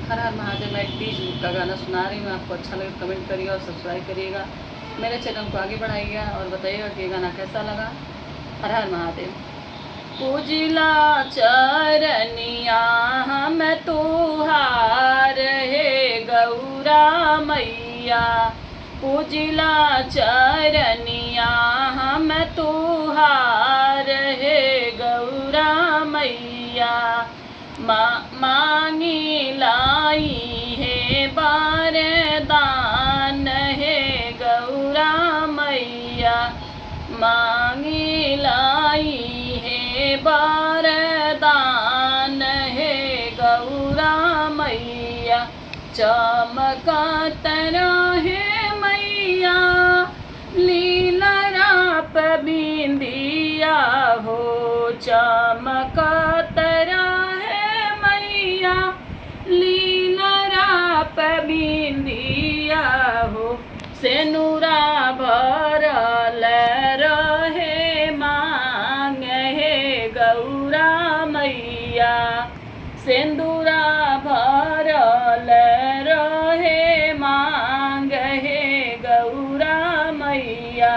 हर हर महादेव। मैं एक तीज का गाना सुना रही हूँ, आपको अच्छा लगे कमेंट करिएगा और सब्सक्राइब करिएगा, मेरे चैनल को आगे बढ़ाइएगा और बताइएगा कि ये गाना कैसा लगा। हर हर महादेव। पूजिला चरनिया हम तुहार हे गौरा मैया, पूजिला चरनिया हम तुहार हे गौरा मैया, मांगी लाई है बारदान है गौरा मैया, मांगी लाई है बारदान है गौरा मैया, चमकत रहे मैया लीला राप बिंदिया हो, चमकत लीला राप बिंदिया हो, सेनुरा भरल रहे मांग हे गौरा मैया, सेंदूरा भरल रहे मांग हे गौरा मैया,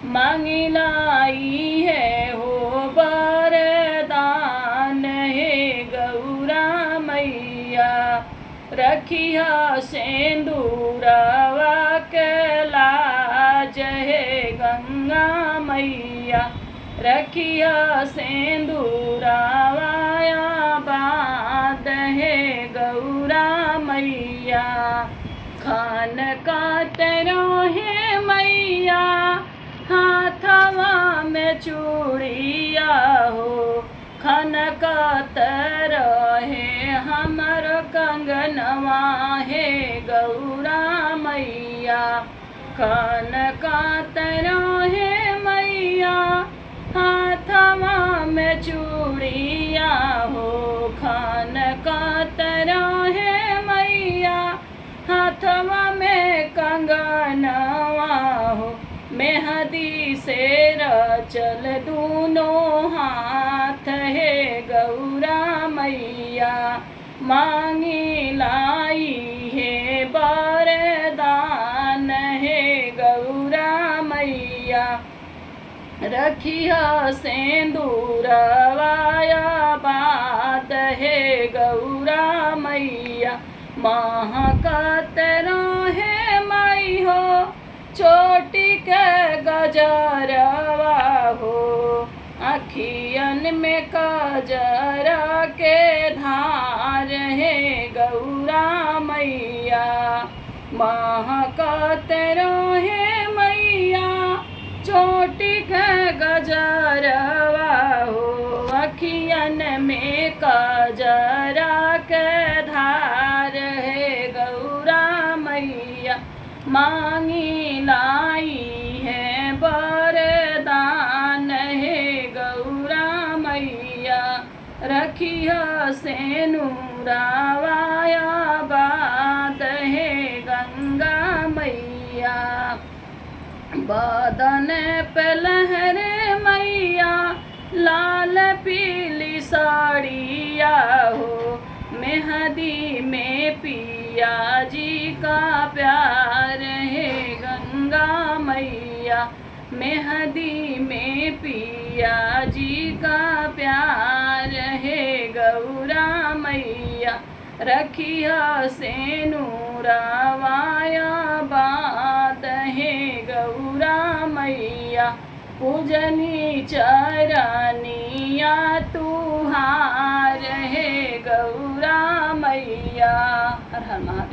मांगिलाई है हो बरदान हे गौरा मैया, रखिया सेंदूरवा के लाज है गंगा मैया, रखिया सेंदूरवा बाद है गौरा मैया, खान का रहे मैया हाथवा में चूड़िया हो, खनकत रहे हमर कंगनवा है गौरा मैया, खनकत रहे मैया हाथवा में चूड़िया हो, खनकत रहे मैया हाथवा में कंगनवा हो, मेहंदी से रचल दूनों हाथ है गौरा मैया, मांगी लाई है बरदान है गौरा मैया, रखिया सेंदूरवाया बात है गौरा मैया, महकत रहे मई हो चोटी के गजरवा हो, अखियन में कजरा के धार है गौरा मैया, महकत रहे मैया चोटी के गजरवा हो, अखियन में कजरा के धार है गौरा मैया, मांगी लाई है बरदान है गौरा मैया, रखिया सेनुरावाया बाद है गंगा मैया, बदन पे लहरे मैया लाल पीली साड़िया हो, मेहंदी में पिया जी का प्यार है गंगा मैया, मेहंदी में पिया जी का प्यार है गौरा मैया, रखिया सेनुरावाया बाद है गौरा मैया, पूजनी चरनिया तुहार है गौरा मैया। हर हर महादेव।